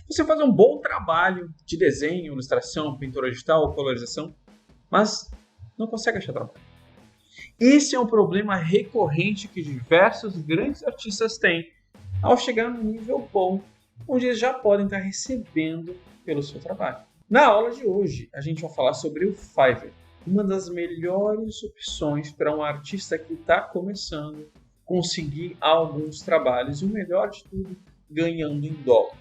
Você faz um bom trabalho de desenho, ilustração, pintura digital, colorização, mas não consegue achar trabalho. Esse é um problema recorrente que diversos grandes artistas têm ao chegar no nível bom, onde eles já podem estar recebendo pelo seu trabalho. Na aula de hoje, a gente vai falar sobre o Fiverr, uma das melhores opções para um artista que está começando conseguir alguns trabalhos e o melhor de tudo, ganhando em dólar.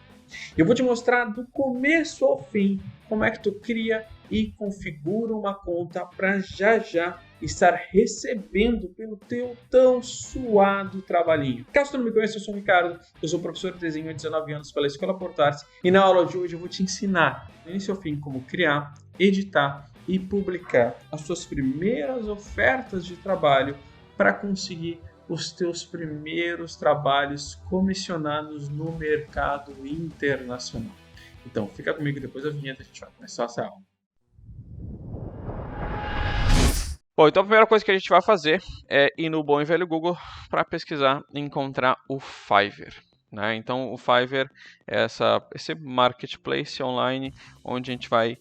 Eu vou te mostrar do começo ao fim como é que tu cria e configura uma conta para já estar recebendo pelo teu tão suado trabalhinho. Caso tu não me conheça, eu sou o Ricardo, eu sou professor de desenho há 19 anos pela Escola Portarse e na aula de hoje eu vou te ensinar, do início ao fim, como criar, editar e publicar as suas primeiras ofertas de trabalho para conseguir os teus primeiros trabalhos comissionados no mercado internacional. Então, fica comigo depois da vinheta, a gente vai começar essa aula. Bom, então a primeira coisa que a gente vai fazer é ir no bom e velho Google para pesquisar e encontrar o Fiverr. Né? Então, o Fiverr é esse marketplace online onde a gente vai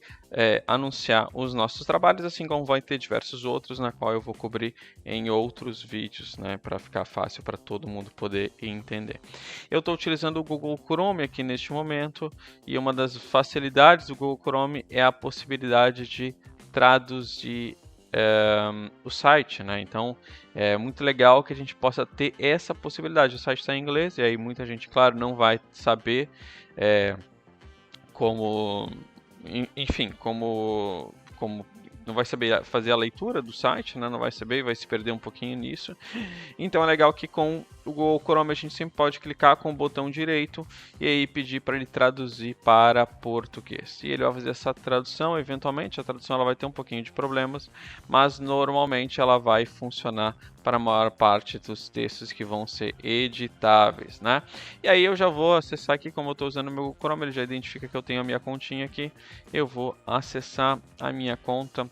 anunciar os nossos trabalhos, assim como vai ter diversos outros, na qual eu vou cobrir em outros vídeos, né, para ficar fácil para todo mundo poder entender. Eu estou utilizando o Google Chrome aqui neste momento e uma das facilidades do Google Chrome é a possibilidade de traduzir o site, né? Então é muito legal que a gente possa ter essa possibilidade. O site está em inglês e aí muita gente, claro, não vai saber como, enfim, como não vai saber fazer a leitura do site, né? Não vai saber e vai se perder um pouquinho nisso. Então é legal que com o Google Chrome a gente sempre pode clicar com o botão direito e aí pedir para ele traduzir para português. E ele vai fazer essa tradução, eventualmente a tradução ela vai ter um pouquinho de problemas, mas normalmente ela vai funcionar para a maior parte dos textos que vão ser editáveis, né? E aí eu já vou acessar aqui, como eu estou usando o meu Google Chrome, ele já identifica que eu tenho a minha continha aqui. Eu vou acessar a minha conta,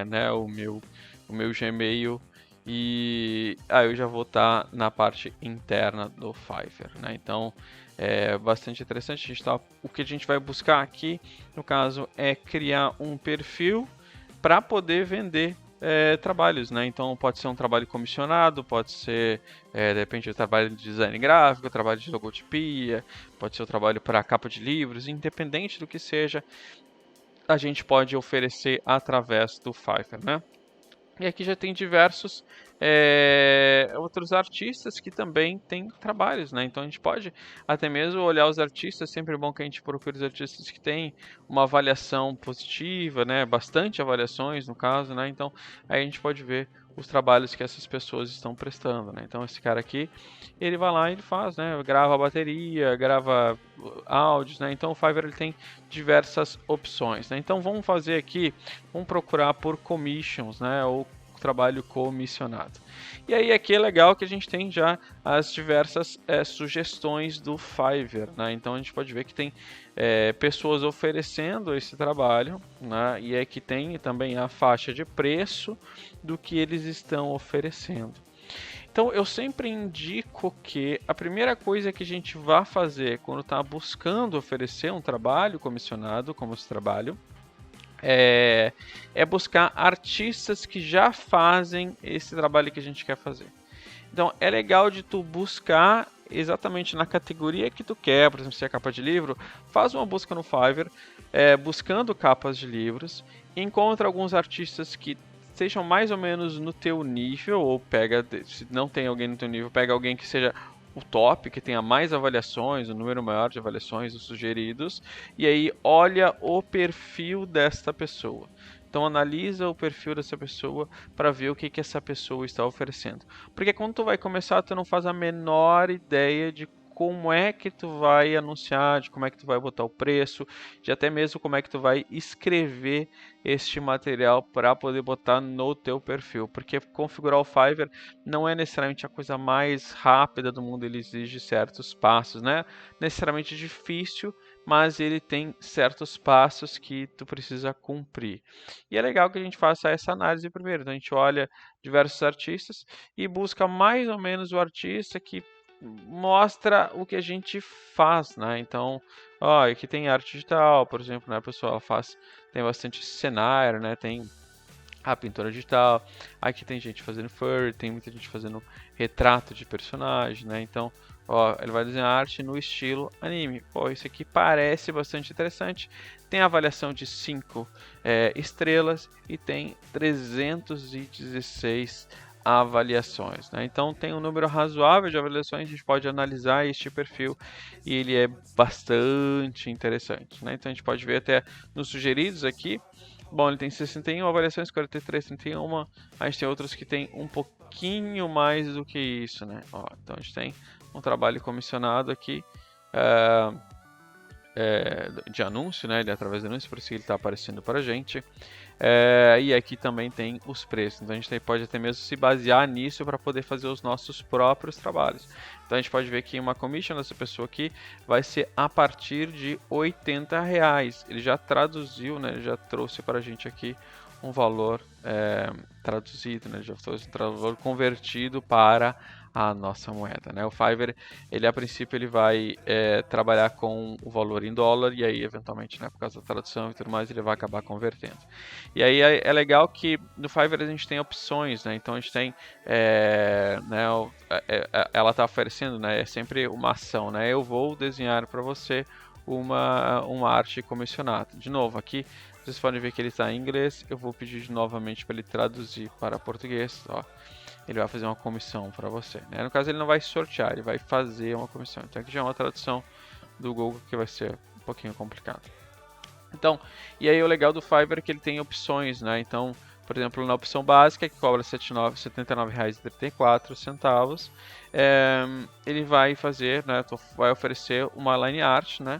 né, o meu Gmail, e aí eu já vou estar na parte interna do Fiverr, né? Então é bastante interessante. O que a gente vai buscar aqui, no caso, é criar um perfil para poder vender trabalhos, né? Então pode ser um trabalho comissionado, pode ser de repente um trabalho de design gráfico, trabalho de logotipia, pode ser um trabalho para capa de livros, independente do que seja, a gente pode oferecer através do Fiverr, né? E aqui já tem diversos outros artistas que também têm trabalhos, né? Então a gente pode até mesmo olhar os artistas, sempre é bom que a gente procure os artistas que têm uma avaliação positiva, né? Bastante avaliações no caso, né? Então aí a gente pode ver os trabalhos que essas pessoas estão prestando, né? Então esse cara aqui, ele vai lá e ele faz, né? Grava a bateria, grava áudios, né? Então o Fiverr ele tem diversas opções, né? Então vamos fazer aqui, vamos procurar por commissions, né? Ou trabalho comissionado. E aí aqui é legal que a gente tem já as diversas sugestões do Fiverr, né? Então a gente pode ver que tem pessoas oferecendo esse trabalho, né? E aqui tem também a faixa de preço do que eles estão oferecendo. Então eu sempre indico que a primeira coisa que a gente vai fazer quando está buscando oferecer um trabalho comissionado, como esse trabalho, é buscar artistas que já fazem esse trabalho que a gente quer fazer. Então é legal de tu buscar exatamente na categoria que tu quer, por exemplo, se é capa de livro, faz uma busca no Fiverr, buscando capas de livros, encontra alguns artistas que sejam mais ou menos no teu nível, ou pega, se não tem alguém no teu nível, pega alguém que seja o top, que tenha mais avaliações, o número maior de avaliações, os sugeridos, e aí olha o perfil desta pessoa. Então analisa o perfil dessa pessoa para ver o que essa pessoa está oferecendo. Porque quando tu vai começar, tu não faz a menor ideia de como é que tu vai anunciar, de como é que tu vai botar o preço, de até mesmo como é que tu vai escrever este material para poder botar no teu perfil. Porque configurar o Fiverr não é necessariamente a coisa mais rápida do mundo, ele exige certos passos, né? Necessariamente difícil, mas ele tem certos passos que tu precisa cumprir. E é legal que a gente faça essa análise primeiro. Então a gente olha diversos artistas e busca mais ou menos o artista que mostra o que a gente faz, né? Então, ó, aqui tem arte digital, por exemplo, né? A pessoa tem bastante cenário, né? Tem a pintura digital, aqui tem gente fazendo furry, tem muita gente fazendo retrato de personagem, né? Então, ó, ele vai desenhar arte no estilo anime. Pô, isso aqui parece bastante interessante. Tem avaliação de 5 estrelas e tem 316 avaliações, né? Então tem um número razoável de avaliações, a gente pode analisar este perfil e ele é bastante interessante, né? Então a gente pode ver até nos sugeridos aqui. Bom, ele tem 61 avaliações, 43, 31. A gente tem outros que tem um pouquinho mais do que isso, né? Ó, então a gente tem um trabalho comissionado aqui de anúncio, né? Ele é através de anúncio, por isso que ele está aparecendo para a gente. E aqui também tem os preços. Então a gente pode até mesmo se basear nisso para poder fazer os nossos próprios trabalhos. Então a gente pode ver que uma commission dessa pessoa aqui vai ser a partir de R$80. Ele já traduziu, né? Ele já trouxe para a gente aqui um valor traduzido, né? Já trouxe um valor convertido para a nossa moeda, né? O Fiverr, ele a princípio ele vai trabalhar com o valor em dólar e aí eventualmente, né, por causa da tradução e tudo mais, ele vai acabar convertendo. E aí é legal que no Fiverr a gente tem opções, né? Então a gente tem, né, ela está oferecendo, né? É sempre uma ação, né? Eu vou desenhar para você uma arte comissionada. De novo, aqui vocês podem ver que ele está em inglês. Eu vou pedir novamente para ele traduzir para português. Ó, ele vai fazer uma comissão para você, né? No caso ele não vai sortear, ele vai fazer uma comissão. Então aqui já é uma tradução do Google que vai ser um pouquinho complicado. Então, e aí o legal do Fiverr é que ele tem opções, né? Então, por exemplo, na opção básica, que cobra R$ 79,34, ele vai fazer, né? Vai oferecer uma line art, né?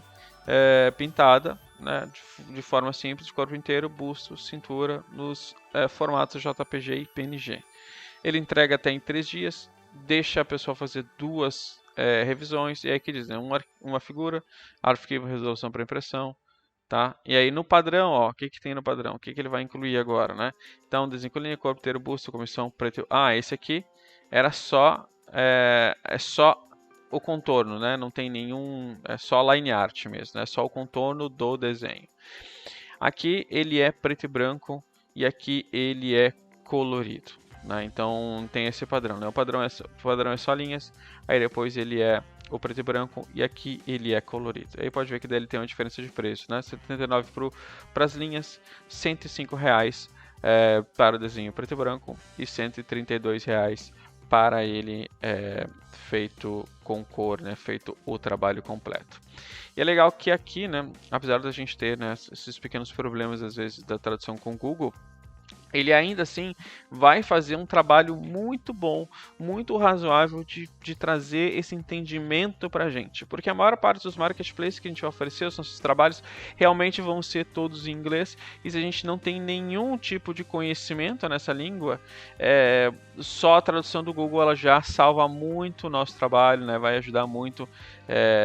Pintada, né? De forma simples, de corpo inteiro, busto, cintura, nos formatos JPG e PNG. Ele entrega até em 3 dias, deixa a pessoa fazer 2 revisões, e aí que diz, né? Uma figura, arquivo, resolução para impressão, tá? E aí no padrão, ó, o que tem no padrão? O que ele vai incluir agora, né? Então, desenho com linha, corpo inteiro, busto, comissão, preto. Ah, esse aqui era só só o contorno, né? Não tem nenhum, é só line art mesmo, né? Só o contorno do desenho. Aqui ele é preto e branco e aqui ele é colorido, né? Então tem esse padrão, né? O padrão é só linhas, aí depois ele é o preto e branco e aqui ele é colorido. Aí pode ver que daí ele tem uma diferença de preço, né? R$ 79 para as linhas, R$ 105 para o desenho preto e branco e R$ 132 para ele feito com cor, né? Feito o trabalho completo. E é legal que aqui, né, apesar da gente ter, né, esses pequenos problemas às vezes da tradução com o Google, ele ainda assim vai fazer um trabalho muito bom, muito razoável de trazer esse entendimento para a gente. Porque a maior parte dos marketplaces que a gente vai oferecer, os nossos trabalhos, realmente vão ser todos em inglês. E se a gente não tem nenhum tipo de conhecimento nessa língua, só a tradução do Google ela já salva muito o nosso trabalho, né? Vai ajudar muito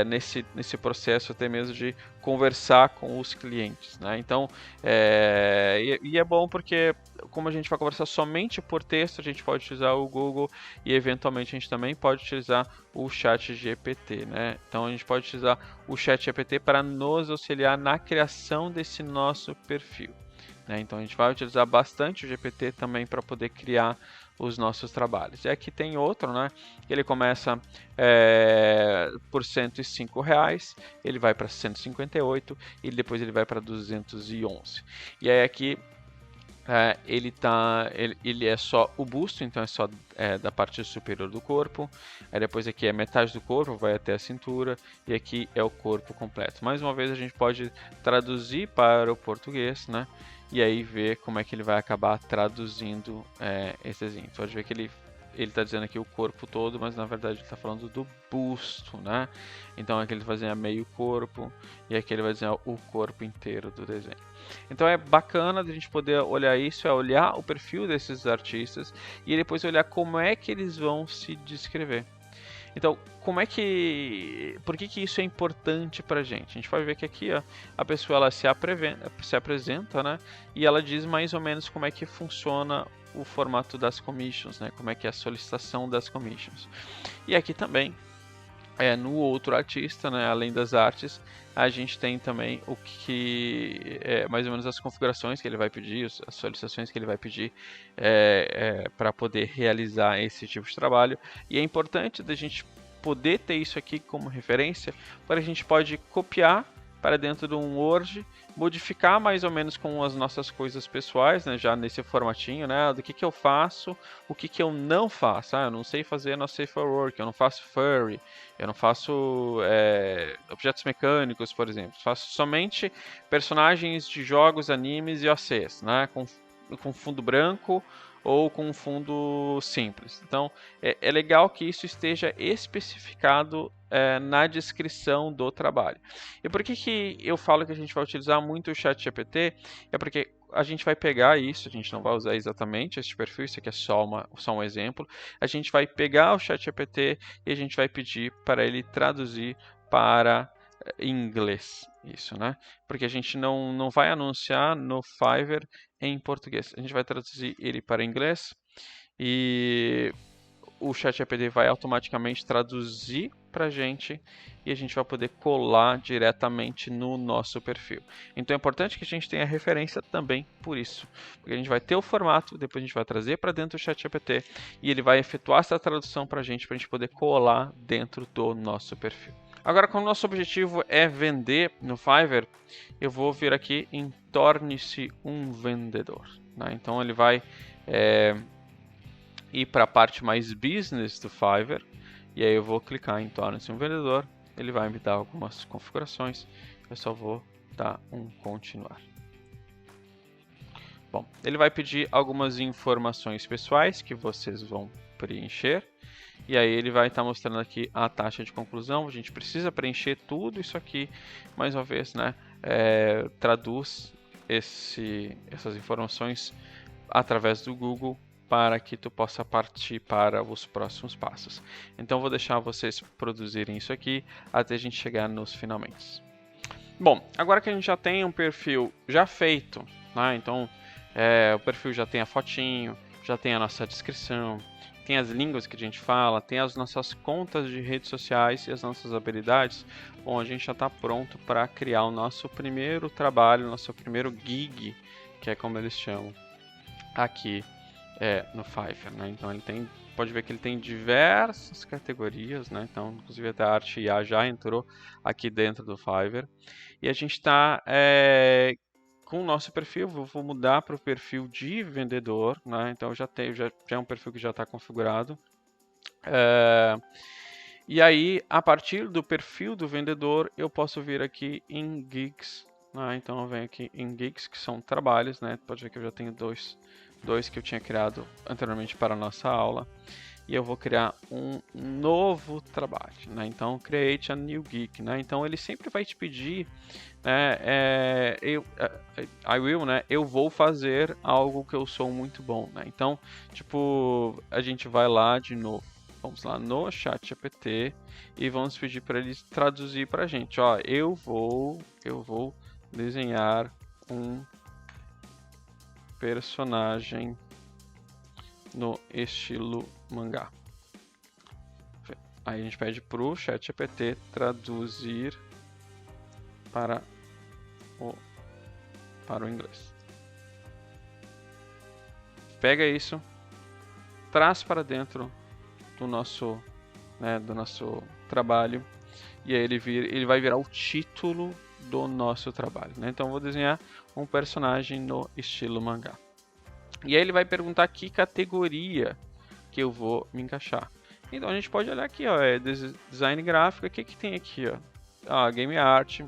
nesse processo até mesmo de conversar com os clientes, né? Então, e é bom porque como a gente vai conversar somente por texto, a gente pode utilizar o Google e eventualmente a gente também pode utilizar o ChatGPT, né? Então a gente pode utilizar o ChatGPT para nos auxiliar na criação desse nosso perfil, né? Então a gente vai utilizar bastante o GPT também para poder criar os nossos trabalhos. E aqui tem outro, né? Ele começa por R$ 105, ele vai para 158 e depois ele vai para 211. E aí aqui ele é só o busto, então é só da parte superior do corpo. Aí depois aqui é metade do corpo, vai até a cintura, e aqui é o corpo completo. Mais uma vez a gente pode traduzir para o português, né? E aí ver como é que ele vai acabar traduzindo esse desenho. Pode ver que ele está dizendo aqui o corpo todo, mas na verdade ele está falando do busto, né? Então aqui ele vai desenhar meio corpo e aqui ele vai desenhar o corpo inteiro do desenho. Então é bacana a gente poder olhar isso, olhar o perfil desses artistas e depois olhar como é que eles vão se descrever. Então, por que isso é importante pra gente? A gente pode ver que aqui ó, a pessoa ela se apresenta, né? E ela diz mais ou menos como é que funciona o formato das commissions, né? Como é que é a solicitação das commissions. E aqui também no outro artista, né, além das artes, a gente tem também o que mais ou menos as configurações que ele vai pedir, as solicitações que ele vai pedir para poder realizar esse tipo de trabalho. E é importante da gente poder ter isso aqui como referência, para a gente pode copiar para dentro de um Word, modificar mais ou menos com as nossas coisas pessoais, né, já nesse formatinho, né, do que eu faço, o que eu não faço. Eu não sei fazer no Safe for Work, eu não faço furry, eu não faço objetos mecânicos, por exemplo. Faço somente personagens de jogos, animes e OCs, né, com fundo branco ou com fundo simples. Então, é legal que isso esteja especificado na descrição do trabalho. E por que eu falo que a gente vai utilizar muito o ChatGPT? É porque a gente vai pegar isso, a gente não vai usar exatamente esse perfil, isso aqui é só um exemplo. A gente vai pegar o ChatGPT e a gente vai pedir para ele traduzir para inglês, isso, né? Porque a gente não vai anunciar no Fiverr em português. A gente vai traduzir ele para inglês e o ChatGPT vai automaticamente traduzir para a gente e a gente vai poder colar diretamente no nosso perfil. Então é importante que a gente tenha referência também por isso, porque a gente vai ter o formato, depois a gente vai trazer para dentro do ChatGPT e ele vai efetuar essa tradução para a gente poder colar dentro do nosso perfil. Agora, como nosso objetivo é vender no Fiverr, eu vou vir aqui em torne-se um vendedor, né? Então ele vai ir para a parte mais business do Fiverr, e aí eu vou clicar em torne-se um vendedor, ele vai me dar algumas configurações, eu só vou dar um continuar. Bom, ele vai pedir algumas informações pessoais que vocês vão preencher, e aí ele vai estar mostrando aqui a taxa de conclusão. A gente precisa preencher tudo isso aqui, mais uma vez, né? Traduz essas informações através do Google para que tu possa partir para os próximos passos. Então vou deixar vocês produzirem isso aqui até a gente chegar nos finalmente. Bom, agora que a gente já tem um perfil já feito, né? Então o perfil já tem a fotinho, já tem a nossa descrição, tem as línguas que a gente fala, tem as nossas contas de redes sociais e as nossas habilidades. Bom, a gente já está pronto para criar o nosso primeiro trabalho, nosso primeiro gig, que é como eles chamam aqui no Fiverr, né? Então ele pode ver que ele tem diversas categorias, né? Então, inclusive até a arte IA já entrou aqui dentro do Fiverr. E a gente está com o nosso perfil, vou mudar para o perfil de vendedor, né? Então já é um perfil que já está configurado. E aí, a partir do perfil do vendedor, eu posso vir aqui em gigs, né? Então eu venho aqui em gigs, que são trabalhos, né? Pode ver que eu já tenho dois que eu tinha criado anteriormente para a nossa aula. E eu vou criar um novo trabalho, né? Então, create a new gig, né? Então, ele sempre vai te pedir, né? Eu vou fazer algo que eu sou muito bom, né? Então, tipo, a gente vai lá de novo. Vamos lá no ChatGPT e vamos pedir para ele traduzir para a gente. Ó, eu vou desenhar um personagem no estilo mangá. Aí a gente pede para o ChatGPT traduzir para o inglês. Pega isso, traz para dentro do nosso trabalho e aí ele vai virar o título do nosso trabalho, né? Então eu vou desenhar um personagem no estilo mangá. E aí ele vai perguntar que categoria que eu vou me encaixar. Então a gente pode olhar aqui, ó, design gráfico, o que tem aqui, ó? Game art,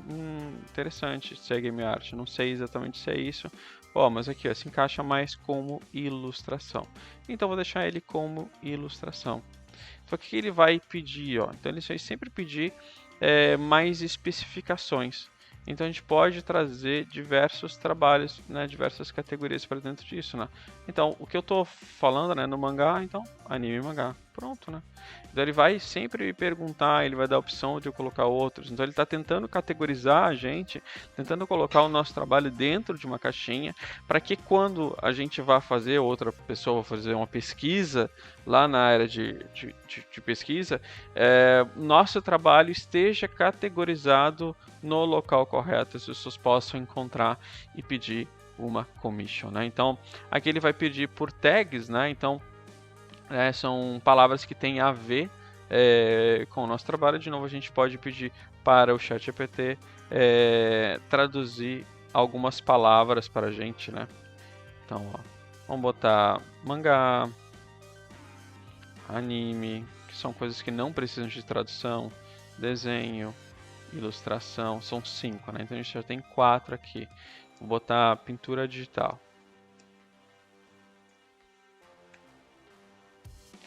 interessante se é game art, não sei exatamente se é isso. Ó, mas aqui, ó, se encaixa mais como ilustração. Então vou deixar ele como ilustração. Só que ele vai pedir, ó, então ele vai sempre pedir mais especificações. Então a gente pode trazer diversos trabalhos, né, diversas categorias para dentro disso, né? Então o que eu estou falando, né, no mangá, então anime e mangá, Pronto, né? Então ele vai sempre me perguntar, ele vai dar a opção de eu colocar outros. Então ele está tentando categorizar a gente, tentando colocar o nosso trabalho dentro de uma caixinha, para que quando a gente vá fazer, outra pessoa vai fazer uma pesquisa lá na área de pesquisa, nosso trabalho esteja categorizado no local correto, as pessoas possam encontrar e pedir uma commission, né? Então aqui ele vai pedir por tags, né? Então são palavras que têm a ver com o nosso trabalho. De novo, a gente pode pedir para o ChatGPT traduzir algumas palavras para a gente, né? Então, ó, vamos botar mangá, anime, que são coisas que não precisam de tradução, desenho, ilustração, são 5, né? Então a gente já tem 4 aqui. Vou botar pintura digital.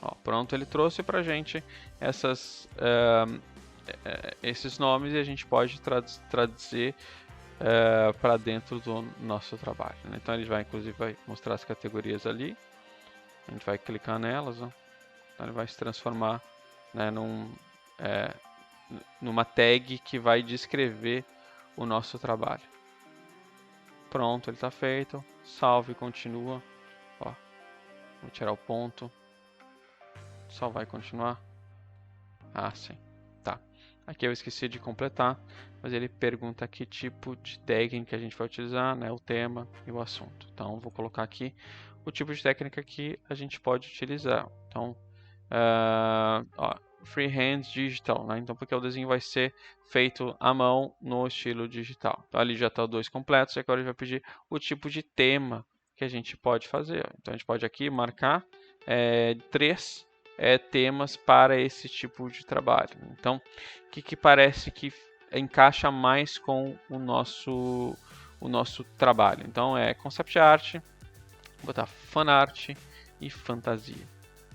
Ó, pronto, ele trouxe pra gente esses nomes e a gente pode traduzir para dentro do nosso trabalho, né? Então ele vai, inclusive, vai mostrar as categorias ali. A gente vai clicar nelas, ó. Então ele vai se transformar, né, numa tag que vai descrever o nosso trabalho. Pronto, ele está feito. Salve, continua. Ó, vou tirar o ponto. Só vai continuar. Ah, sim. Tá. Aqui eu esqueci de completar, mas ele pergunta que tipo de tagging que a gente vai utilizar, né, o tema e o assunto. Então, vou colocar aqui o tipo de técnica que a gente pode utilizar. Então, freehand digital, né? Então, porque o desenho vai ser feito à mão no estilo digital. Então, ali já está os 2 completos, e agora ele vai pedir o tipo de tema que a gente pode fazer. Então, a gente pode aqui marcar 3 temas para esse tipo de trabalho. Então, o que parece que encaixa mais com o nosso trabalho? Então, concept art, vou botar fan art e fantasia.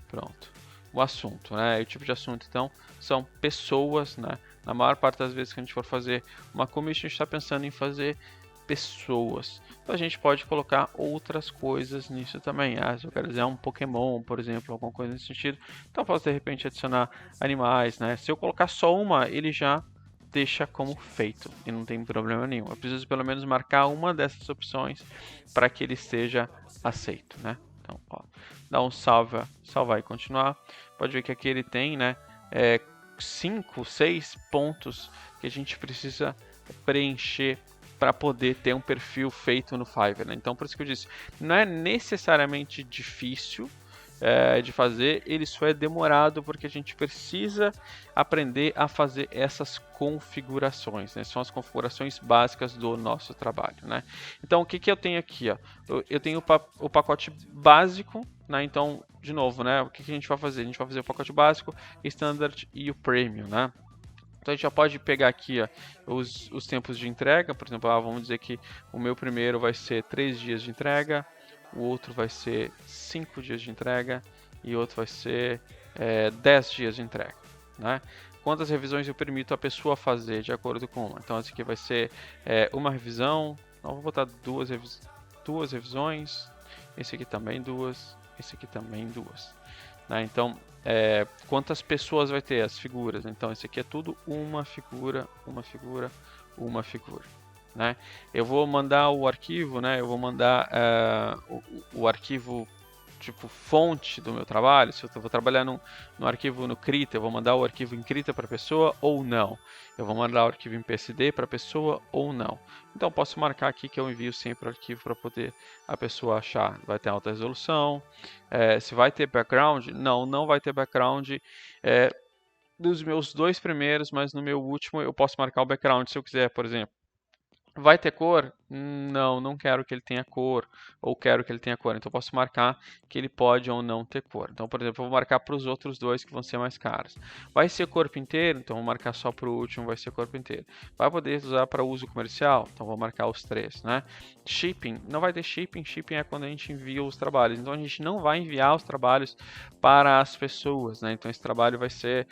Pronto. O assunto, né? O tipo de assunto, então, são pessoas, né? Na maior parte das vezes que a gente for fazer uma commission, a gente está pensando em fazer pessoas. Então a gente pode colocar outras coisas nisso também. Se eu quero desenhar um Pokémon, por exemplo, alguma coisa nesse sentido, então eu posso de repente adicionar animais, né? Se eu colocar só uma, ele já deixa como feito e não tem problema nenhum. Eu preciso pelo menos marcar uma dessas opções para que ele seja aceito, né? Então, ó, dá um salvar e continuar. Pode ver que aqui ele tem, né, 5, 6 pontos que a gente precisa preencher para poder ter um perfil feito no Fiverr, né? Então, por isso que eu disse, não é necessariamente difícil de fazer, ele só é demorado porque a gente precisa aprender a fazer essas configurações, né? São as configurações básicas do nosso trabalho, né? Então, o que eu tenho aqui, ó? Eu tenho o pacote básico, né? Então, de novo, né? O que a gente vai fazer? A gente vai fazer o pacote básico, standard e o premium, né? Então a gente já pode pegar aqui, ó, os tempos de entrega. Por exemplo, vamos dizer que o meu primeiro vai ser 3 dias de entrega, o outro vai ser 5 dias de entrega e outro vai ser 10 dias de entrega, né? Quantas revisões eu permito a pessoa fazer de acordo com uma? Então esse aqui vai ser uma revisão. Então vou botar duas revisões, esse aqui também 2, esse aqui também 2, né? Então quantas pessoas vai ter as figuras? Então esse aqui é tudo uma figura, uma figura, uma figura, né? Eu vou mandar o arquivo, né? Eu vou mandar o arquivo tipo fonte do meu trabalho. Se eu vou trabalhar no arquivo no Krita, eu vou mandar o arquivo em Krita para a pessoa ou não. Eu vou mandar o arquivo em PSD para a pessoa ou não. Então posso marcar aqui que eu envio sempre o arquivo para poder a pessoa achar. Vai ter alta resolução. Se vai ter background? Não vai ter background dos meus 2 primeiros, mas no meu último eu posso marcar o background se eu quiser, por exemplo. Vai ter cor? Não quero que ele tenha cor, ou quero que ele tenha cor. Então eu posso marcar que ele pode ou não ter cor. Então, por exemplo, eu vou marcar para os outros 2 que vão ser mais caros. Vai ser corpo inteiro? Então vou marcar só para o último, vai ser corpo inteiro. Vai poder usar para uso comercial? Então vou marcar os 3, né? Shipping, não vai ter shipping. Shipping é quando a gente envia os trabalhos. Então a gente não vai enviar os trabalhos para as pessoas, né? Então esse trabalho vai ser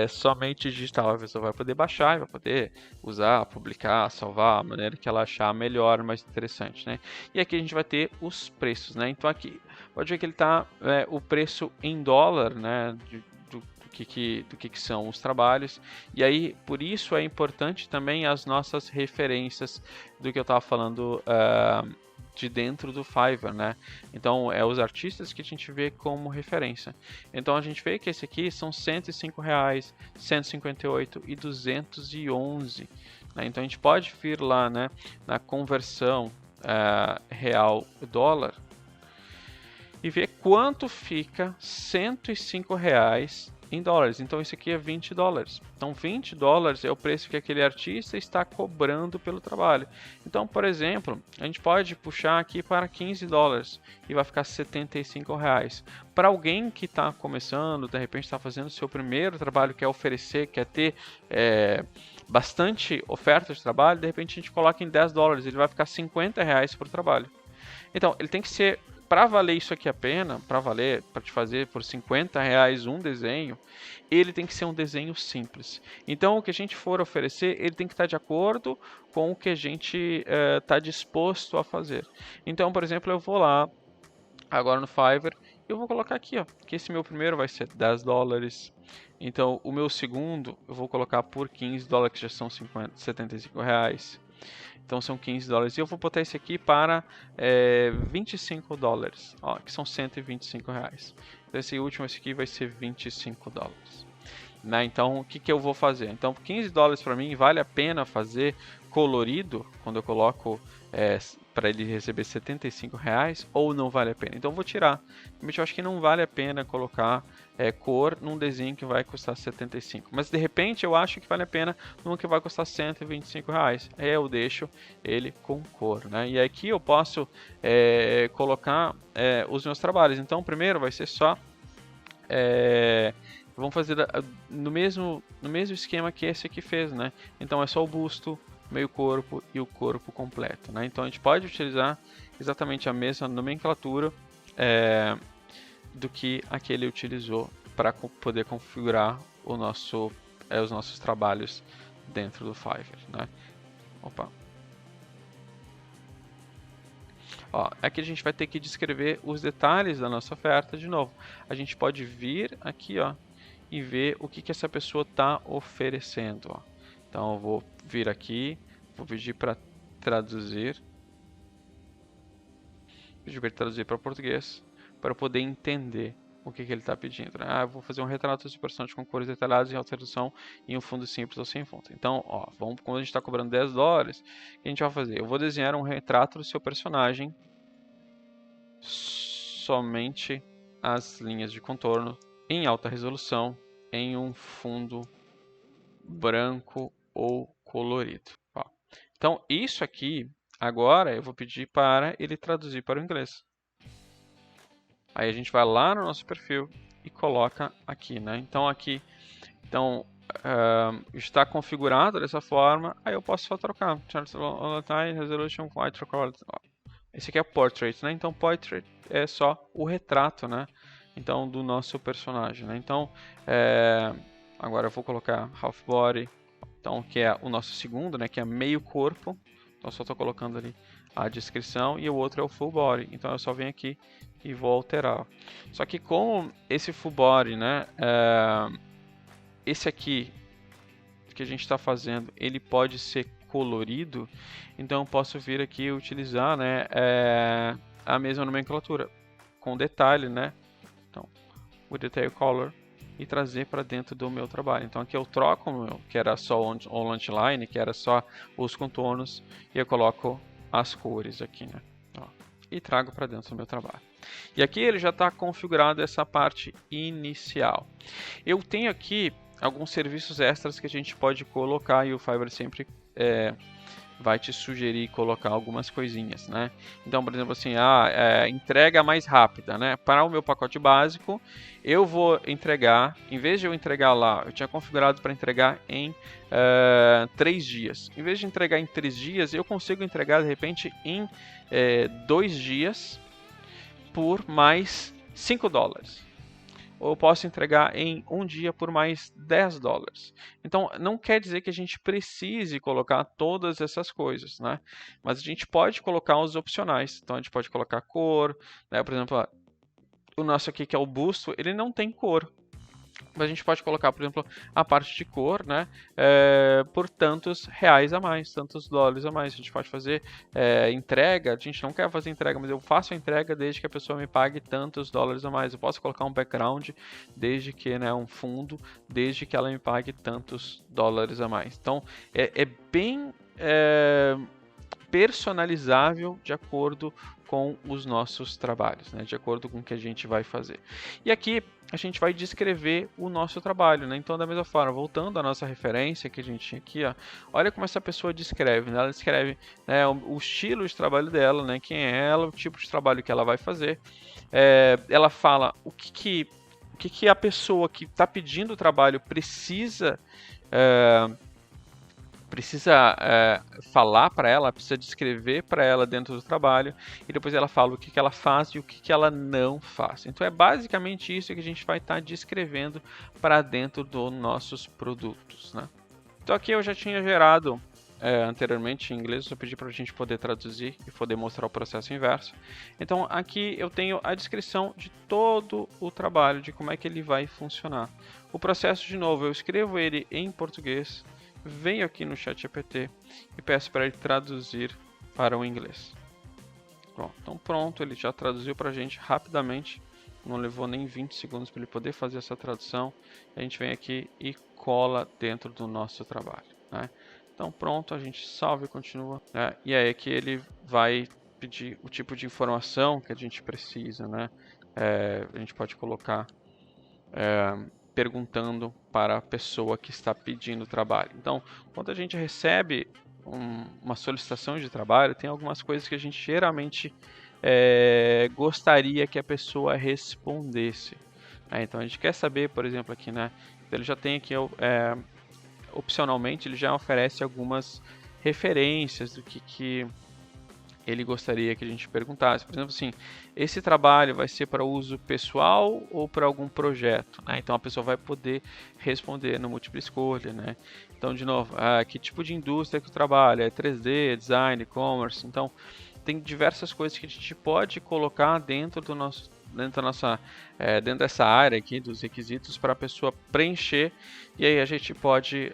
somente digital. A pessoa vai poder baixar, vai poder usar, publicar, salvar, a maneira que ela achar melhor. melhor, mais interessante, né? E aqui a gente vai ter os preços, né? Então aqui, pode ver que ele está o preço em dólar, né? Do que são os trabalhos. E aí, por isso é importante também as nossas referências do que eu estava falando de dentro do Fiverr, né? Então, é os artistas que a gente vê como referência. Então, a gente vê que esse aqui são R$105, 158 e 211. Né? Então, a gente pode vir lá, né, na conversão real-dólar e ver quanto fica R$105 em dólares. Então isso aqui é $20. Então $20 é o preço que aquele artista está cobrando pelo trabalho. Então, por exemplo, a gente pode puxar aqui para $15 e vai ficar R$75. Para alguém que está começando, de repente está fazendo o seu primeiro trabalho, quer oferecer, quer ter bastante oferta de trabalho, de repente a gente coloca em $10, ele vai ficar R$50 por trabalho. Então, ele tem que ser, para valer isso aqui a pena, para te fazer por R$50 um desenho, ele tem que ser um desenho simples. Então, o que a gente for oferecer, ele tem que estar de acordo com o que a gente está disposto a fazer. Então, por exemplo, eu vou lá, agora no Fiverr, eu vou colocar aqui, ó, que esse meu primeiro vai ser $10. Então, o meu segundo, eu vou colocar por $15, que já são R$75. Então são $15. E eu vou botar esse aqui para $25, ó, que são R$125. Então esse último aqui vai ser $25. Né? Então o que eu vou fazer? Então $15 para mim vale a pena fazer colorido quando eu coloco para ele receber R$75 ou não vale a pena? Então eu vou tirar. Realmente eu acho que não vale a pena colocar cor num desenho que vai custar R$75. Mas de repente eu acho que vale a pena num que vai custar R$125. Eu deixo ele com cor. Né? E aqui eu posso colocar os meus trabalhos. Então o primeiro vai ser só... vamos fazer no mesmo esquema que esse aqui fez, né? Então é só o busto, meio corpo e o corpo completo, né? Então a gente pode utilizar exatamente a mesma nomenclatura do que aquele utilizou para poder configurar os nossos trabalhos dentro do Fiverr, né? Opa. Ó, aqui a gente vai ter que descrever os detalhes da nossa oferta de novo. A gente pode vir aqui, ó, e ver o que essa pessoa está oferecendo. Ó. Então eu vou vir aqui, vou pedir para traduzir. Pedir para traduzir para português, para poder entender o que ele está pedindo. Né? Eu vou fazer um retrato de personagem com cores detalhadas e alteração em um fundo simples ou sem fundo. Então, ó, como a gente está cobrando $10, o que a gente vai fazer? Eu vou desenhar um retrato do seu personagem, somente as linhas de contorno, em alta resolução, em um fundo branco ou colorido. Ó. Então, isso aqui, agora eu vou pedir para ele traduzir para o inglês. Aí a gente vai lá no nosso perfil e coloca aqui, né? Então aqui, está configurado dessa forma. Aí eu posso só trocar. Resolution White. Esse aqui é Portrait, né? Então Portrait é só o retrato, né? Então do nosso personagem, né? Então agora eu vou colocar Half Body, então que é o nosso segundo, né? Que é meio corpo. Então só estou colocando ali a descrição e o outro é o Full Body. Então eu só venho aqui e vou alterar. Só que como esse Full Body, né? Esse aqui que a gente está fazendo, ele pode ser colorido. Então eu posso vir aqui e utilizar, né? A mesma nomenclatura com detalhe, né? Então, o Detail Color e trazer para dentro do meu trabalho. Então aqui eu troco o meu, que era só o Outline, que era só os contornos, e eu coloco as cores aqui, né? Ó, e trago para dentro do meu trabalho. E aqui ele já está configurado essa parte inicial. Eu tenho aqui alguns serviços extras que a gente pode colocar e o Fiverr sempre vai te sugerir colocar algumas coisinhas, né? Então, por exemplo, assim, entrega mais rápida, né? Para o meu pacote básico, eu vou entregar, em vez de eu entregar lá, eu tinha configurado para entregar em 3 dias. Em vez de entregar em 3 dias, eu consigo entregar, de repente, em 2 dias por mais $5. ou eu posso entregar em um dia por mais $10. Então, não quer dizer que a gente precise colocar todas essas coisas, né? Mas a gente pode colocar os opcionais. Então, a gente pode colocar cor, né? Por exemplo, o nosso aqui que é o busto, ele não tem cor. Mas a gente pode colocar, por exemplo, a parte de cor, né, por tantos reais a mais, tantos dólares a mais. A gente pode fazer entrega, a gente não quer fazer entrega, mas eu faço a entrega desde que a pessoa me pague tantos dólares a mais. Eu posso colocar um background, desde que, né, um fundo, desde que ela me pague tantos dólares a mais. Então, é bem personalizável de acordo com os nossos trabalhos, né? De acordo com o que a gente vai fazer. E aqui a gente vai descrever o nosso trabalho, né? Então, da mesma forma, voltando à nossa referência que a gente tinha aqui, ó, olha como essa pessoa descreve, né? Ela descreve, né, o estilo de trabalho dela, né? Quem é ela, o tipo de trabalho que ela vai fazer. Ela fala o que a pessoa que está pedindo o trabalho precisa falar para ela, precisa descrever para ela dentro do trabalho, e depois ela fala o que ela faz e o que ela não faz. Então é basicamente isso que a gente vai estar descrevendo para dentro dos nossos produtos, né? Então aqui eu já tinha gerado anteriormente em inglês, eu pedi para a gente poder traduzir e poder mostrar o processo inverso. Então aqui eu tenho a descrição de todo o trabalho, de como é que ele vai funcionar. O processo, de novo, eu escrevo ele em português, venho aqui no ChatGPT e peço para ele traduzir para o inglês. Bom, então pronto, ele já traduziu para a gente rapidamente, não levou nem 20 segundos para ele poder fazer essa tradução. A gente vem aqui e cola dentro do nosso trabalho, né? Então pronto, a gente salva e continua, né? E aí que ele vai pedir o tipo de informação que a gente precisa, né? A gente pode colocar perguntando para a pessoa que está pedindo o trabalho. Então, quando a gente recebe uma solicitação de trabalho, tem algumas coisas que a gente geralmente gostaria que a pessoa respondesse. Então, a gente quer saber, por exemplo, aqui, né? Ele já tem aqui, opcionalmente, ele já oferece algumas referências do que ele gostaria que a gente perguntasse. Por exemplo, assim, esse trabalho vai ser para uso pessoal ou para algum projeto, né? Então a pessoa vai poder responder no múltipla escolha, né? Então, de novo, que tipo de indústria que o trabalho? É 3D, design, e-commerce? Então, tem diversas coisas que a gente pode colocar dentro do nosso dentro dessa área aqui dos requisitos para a pessoa preencher, e aí a gente pode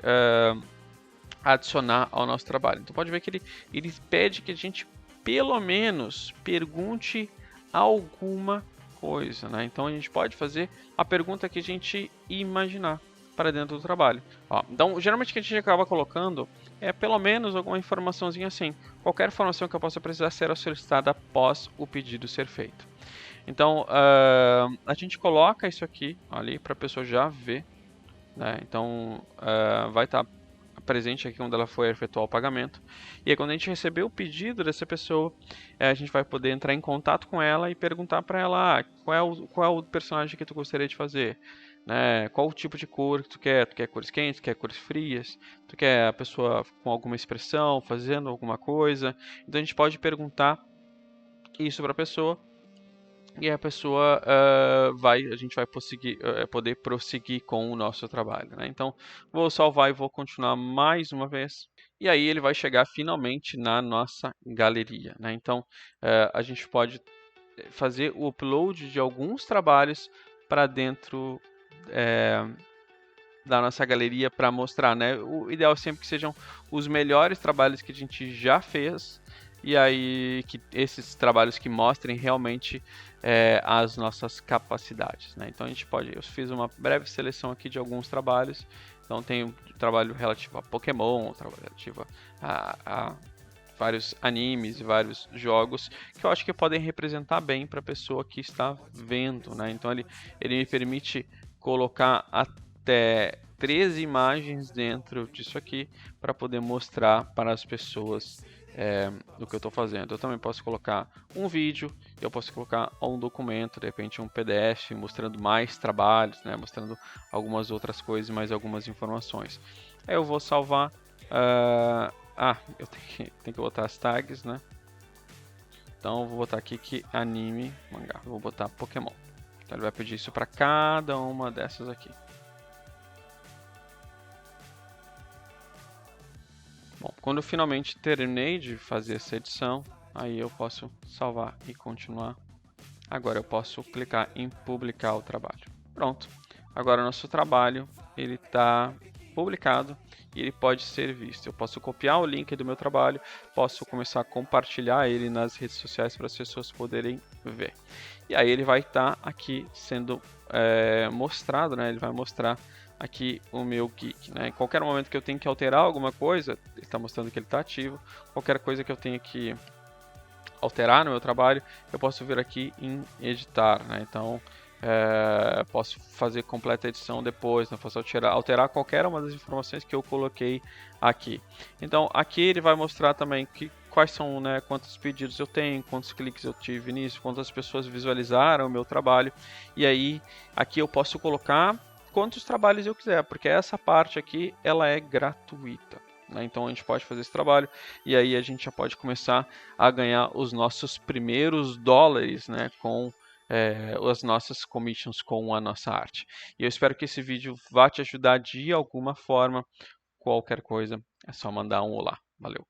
adicionar ao nosso trabalho. Então pode ver que ele pede que a gente pelo menos pergunte alguma coisa, né? Então a gente pode fazer a pergunta que a gente imaginar para dentro do trabalho. Então geralmente o que a gente acaba colocando é pelo menos alguma informaçãozinha assim. Qualquer informação que eu possa precisar será solicitada após o pedido ser feito. Então a gente coloca isso aqui ali para a pessoa já ver, né? Então vai estar presente aqui onde ela foi efetuar o pagamento. E aí, quando a gente receber o pedido dessa pessoa, a gente vai poder entrar em contato com ela e perguntar para ela qual é o personagem que tu gostaria de fazer, né? Qual o tipo de cor que tu quer? Tu quer cores quentes, tu quer cores frias, tu quer a pessoa com alguma expressão, fazendo alguma coisa. Então a gente pode perguntar isso para a pessoa. E a pessoa a gente vai poder prosseguir com o nosso trabalho, né? Então, vou salvar e vou continuar mais uma vez. E aí ele vai chegar finalmente na nossa galeria, né? Então, a gente pode fazer o upload de alguns trabalhos para dentro da nossa galeria para mostrar, né? O ideal é sempre que sejam os melhores trabalhos que a gente já fez, e aí que esses trabalhos que mostrem realmente as nossas capacidades, né? Então a gente pode, eu fiz uma breve seleção aqui de alguns trabalhos. Então tem um trabalho relativo a Pokémon, um trabalho relativo a vários animes e vários jogos que eu acho que podem representar bem para a pessoa que está vendo, né? Então ele me permite colocar até 13 imagens dentro disso aqui para poder mostrar para as pessoas o que eu estou fazendo. Eu também posso colocar um vídeo, eu posso colocar um documento, de repente um PDF mostrando mais trabalhos, né, mostrando algumas outras coisas, mais algumas informações. Aí eu vou salvar. Eu tenho que botar as tags, né? Então eu vou botar aqui que anime, mangá. Eu vou botar Pokémon. Então ele vai pedir isso para cada uma dessas aqui. Bom, quando eu finalmente terminei de fazer essa edição, aí eu posso salvar e continuar. Agora eu posso clicar em publicar o trabalho. Pronto. Agora o nosso trabalho ele está publicado e ele pode ser visto. Eu posso copiar o link do meu trabalho, posso começar a compartilhar ele nas redes sociais para as pessoas poderem ver. E aí ele vai estar aqui sendo mostrado, né? Ele vai mostrar aqui o meu Geek, né? Em qualquer momento que eu tenho que alterar alguma coisa, ele está mostrando que ele está ativo. Qualquer coisa que eu tenha que alterar no meu trabalho, eu posso vir aqui em editar, né? Então posso fazer completa edição depois, né? Posso alterar qualquer uma das informações que eu coloquei aqui. Então aqui ele vai mostrar também quais são, né, quantos pedidos eu tenho, quantos cliques eu tive nisso, quantas pessoas visualizaram o meu trabalho, e aí aqui eu posso colocar quantos trabalhos eu quiser, porque essa parte aqui ela é gratuita. Então a gente pode fazer esse trabalho e aí a gente já pode começar a ganhar os nossos primeiros dólares, né, com as nossas commissions com a nossa arte. E eu espero que esse vídeo vá te ajudar de alguma forma. Qualquer coisa é só mandar um olá. Valeu!